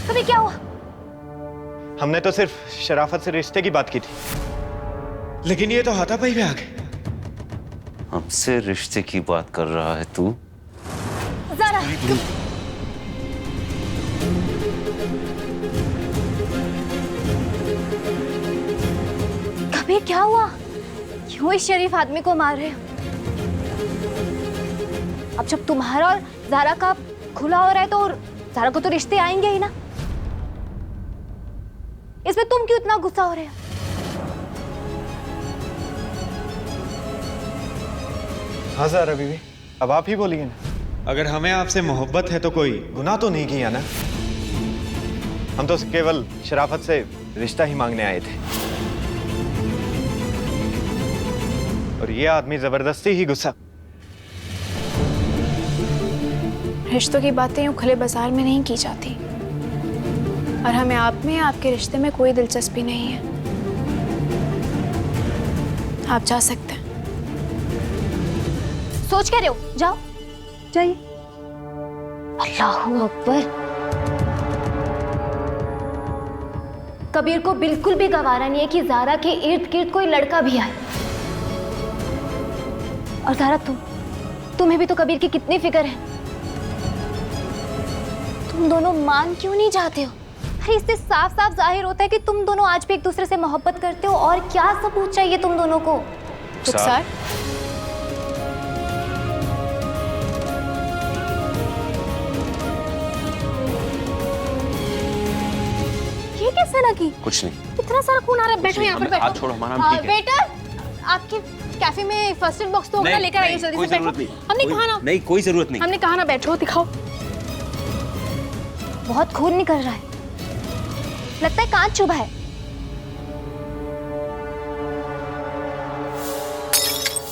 कभी क्या हुआ? हमने तो सिर्फ शराफत से रिश्ते की बात की थी, लेकिन ये तो हाथापाई में आ गए। हमसे रिश्ते की बात कर रहा है तू? ज़ारा, कभी क्या हुआ? क्यों इस शरीफ आदमी को मार रहे हो? अब जब तुम्हारा और ज़ारा का खुला हो रहा है तो ज़ारा को तो रिश्ते आएंगे ही ना। इसमें तुम क्यों इतना गुस्सा हो रहे हो? हाँ ज़ारा बीवी, अब आप ही बोलिए ना। अगर हमें आपसे मोहब्बत है तो कोई गुनाह तो नहीं किया ना। हम तो केवल शराफत से रिश्ता ही मांगने आए थे, और ये आदमी जबरदस्ती ही गुस्सा। रिश्तों की बातें यूं खुले बाजार में नहीं की जाती, और हमें आप में आपके रिश्ते में कोई दिलचस्पी नहीं है। आप जा सकते हैं। सोच क्या रहे हो? जाओ, जाइए। अल्लाहू अकबर। कबीर को बिल्कुल भी गवारा नहीं है कि ज़ारा के इर्द गिर्द कोई लड़का भी आए। और ज़ारा, तुम्हें भी तो कबीर की कितनी फिक्र है। तुम दोनों मान क्यों नहीं जाते हो? अरे इससे साफ साफ जाहिर होता है कि तुम दोनों आज भी एक दूसरे से मोहब्बत करते हो। और क्या सबूत चाहिए तुम दोनों को? रुखसार, ये कैसे लगी? कुछ नहीं। इतना सारा खून आ रहा है। बैठो यहाँ पर, बैठो। हाथ छोड़ो, हमारा नाम ठीक है। वेटर, आपके कैफे में फर्स्ट एड बॉक्स तो होगा, लेकर आइए जल्दी से। बैठो। हमने कहा ना, नहीं कोई जरूरत नहीं। हमने कहा ना बैठो, दिखाओ। बहुत खून निकल रहा है, लगता है कांच चुभा है।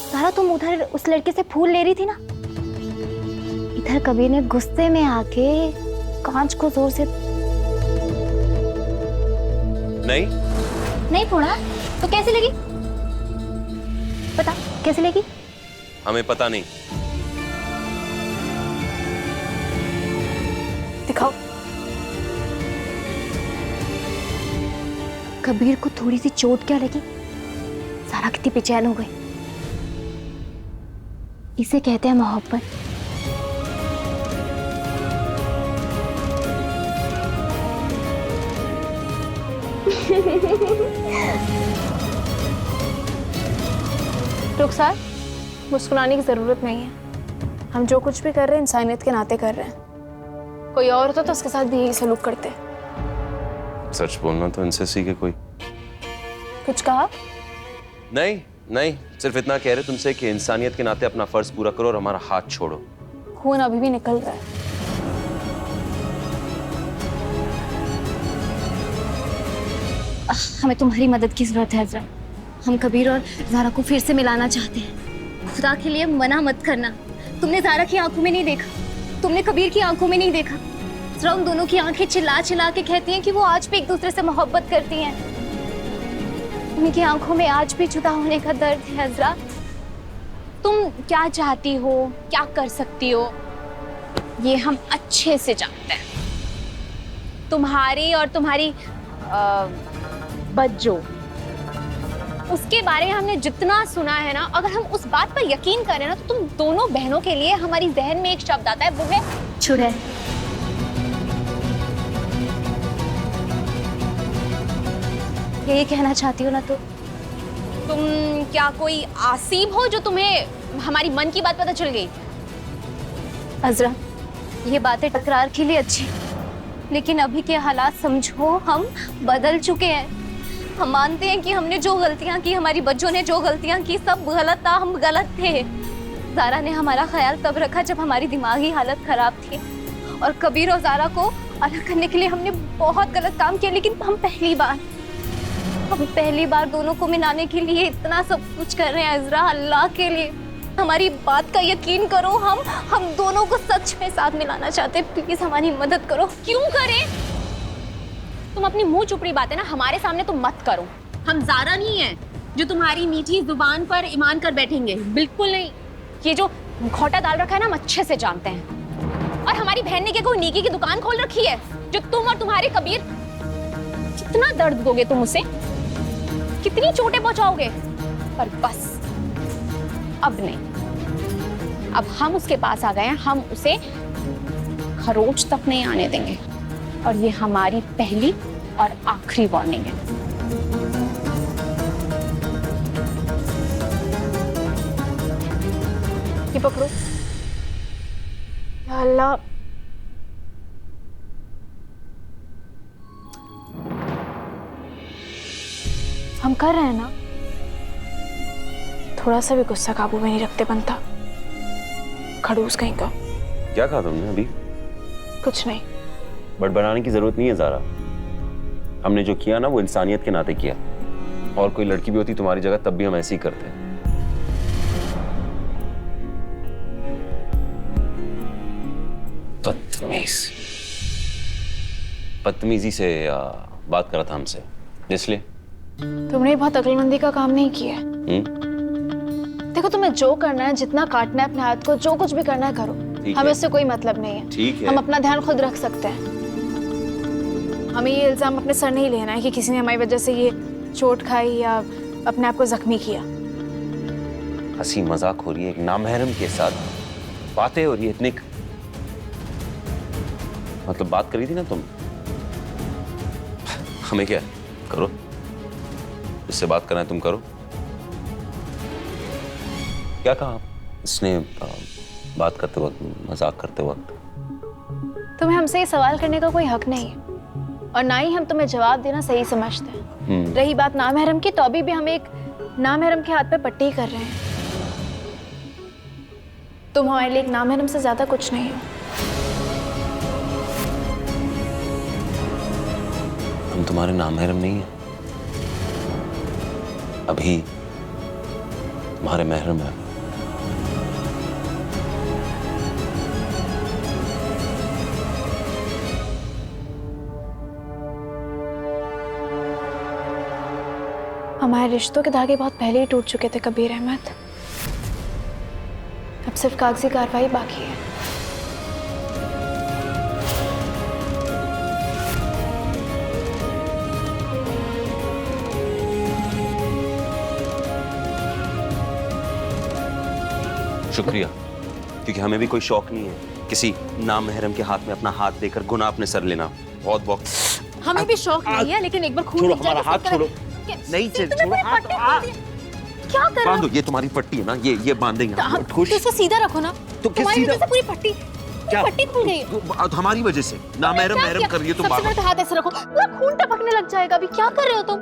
सारा, तुम उधर उस लड़के से फूल ले रही थी ना, इधर कबीर ने गुस्से में आके कांच को जोर से नहीं फोड़ा तो कैसे लगी? पता कैसे लगी? हमें पता नहीं। दिखाओ। कबीर को थोड़ी सी चोट क्या लगी, सारा कितनी बेचैन हो गई। इसे कहते हैं मोहब्बत। रुखसार, मुस्कुराने की जरूरत नहीं है। हम जो कुछ भी कर रहे हैं इंसानियत के नाते कर रहे हैं। कोई और होता तो उसके साथ भी यही सलूक करते। सच बोलना तो इनसे सीखे कोई। कुछ कहा? नहीं नहीं, सिर्फ इतना कह रहे तुमसे कि इंसानियत के नाते अपना फर्ज पूरा करो और हमारा हाथ छोड़ो। खून अभी भी निकल रहा है। हमें तुम्हारी मदद की जरूरत है अज़रा। हम कबीर और ज़ारा को फिर से मिलाना चाहते हैं। खुदा के लिए मना मत करना। तुमने ज़ारा की आंखों में नहीं देखा, तुमने कबीर की आंखों में नहीं देखा। ज़रा उन दोनों की आंखें चिल्ला चिल्ला के कहती हैं कि वो आज भी एक दूसरे से मोहब्बत करती हैं। उनकी आंखों में आज भी जुदा होने का दर्द है। अज़रा, तुम क्या चाहती हो, क्या कर सकती हो, ये हम अच्छे से जानते हैं। तुम्हारी और तुम्हारी बज्जो, उसके बारे में हमने जितना सुना है ना, अगर हम उस बात पर यकीन करें ना, तो तुम दोनों बहनों के लिए हमारी जहन में एक शब्द आता है, वो है चुड़ैल। यही कहना चाहती हो ना तुम क्या कोई आसीब हो जो तुम्हें हमारी मन की बात पता चल गई? अज़रा, ये बातें टकरार के लिए अच्छी, लेकिन अभी के हालात समझो, हम बदल चुके हैं। हम मानते हैं कि हमने जो गलतियां की, हमारी बच्चों ने जो गलतियां की, सब गलत था, हम गलत थे। ज़ारा ने हमारा ख्याल तब रखा जब हमारी दिमागी हालत खराब थी, और कबीर और ज़ारा को अलग करने के लिए हमने बहुत गलत काम किया। लेकिन हम पहली बार दोनों को मिलाने के लिए इतना सब कुछ कर रहे हैं। अज़रा, अल्लाह के लिए हमारी बात का यकीन करो। हम दोनों को सच में साथ मिलाना चाहते हैं। प्लीज हमारी मदद करो। क्यों करें? तुम अपनी मुंह चुपड़ी बातें ना हमारे सामने तो मत करो। हम ज़ारा नहीं है जो तुम्हारी मीठी जुबान पर ईमान कर बैठेंगे, बिल्कुल नहीं। ये जो घोटा डाल रखा है ना, हम अच्छे से जानते हैं। और हमारी तुम्हारी बहन ने क्या कोई नीकी की दुकान खोल रखी है जो तुम और तुम्हारे कबीर कितना दर्द दोगे तुम उसे, कितनी चोटें पहुंचाओगे? पर बस अब नहीं, अब हम उसके पास आ गए हैं, हम उसे खरोच तक नहीं आने देंगे और ये हमारी पहली और आखिरी वार्निंग है। ये पकड़ो। या अल्लाह, हम कर रहे हैं ना, थोड़ा सा भी गुस्सा काबू में नहीं रखते बनता। खड़ूस कहीं का। क्या कहा तुमने अभी? कुछ नहीं। बड़बड़ाने की जरूरत नहीं है ज़ारा। हमने जो किया ना वो इंसानियत के नाते किया, और कोई लड़की भी होती तुम्हारी जगह तब भी हम ऐसे ही करते। बदतमीजी से बात करा था हमसे, इसलिए तुमने बहुत अक्लमंदी का काम नहीं किया। देखो, तुम्हें जो करना है, जितना काटना है अपने हाथ को, जो कुछ भी करना है करो, हमें उससे कोई मतलब नहीं है। ठीक है, हम अपना ध्यान खुद रख सकते हैं। हमें ये इल्जाम अपने सर नहीं लेना है कि किसी ने हमारी वजह से ये चोट खाई या अपने आप को जख्मी किया। हंसी मजाक हो रही है एक नामहरम के साथ, बातें हो रही है इतनी, मतलब बात करी थी ना तुम, हमें क्या करो, इससे बात करना है तुम करो। क्या कहा इसने बात करते वक्त, मजाक करते वक्त? तुम्हें हमसे ये सवाल करने का कोई हक नहीं है और ना ही हम तुम्हें जवाब देना सही समझते हैं। रही बात नामहरम की, तो अभी भी हम एक नामहरम के हाथ पे पट्टी कर रहे हैं। तुम हमारे लिए एक नामहरम से ज्यादा कुछ नहीं हो। हम तुम्हारे नामहरम नहीं है, अभी तुम्हारे महरम है। हमारे रिश्तों के धागे बहुत पहले ही टूट चुके थे कबीर अहमद। अब सिर्फ कागजी कार्रवाई बाकी है। शुक्रिया, क्योंकि हमें भी कोई शौक नहीं है किसी नामहरम के हाथ में अपना हाथ देकर गुनाह अपने सर लेना। बहुत बहुत हमें भी शौक नहीं है, लेकिन एक बार खून छोड़ो निकल जाए हमारा तो हाथ, फिर छोड़ो करें। नहीं चल, तुमने छोड़ो मेरे हाथ, पट्टे खोल दिए। क्या कर रहे हो? बांधो, ये तुम्हारी पट्टी है ना, ये बांधेंगे हम। तो खुश इसको सीधा रखो ना। तो तुम्हारी सीधा- वजह से पूरी पट्टी क्या? पट्टी खुल गई है। हमारी वजह से नामहरम क्या महरम किया? कर रही है तुम। सबसे पहले तो हाथ ऐसे रखो, पूरा खून टपकने लग जाएगा। अभी क्या कर रहे हो तुम?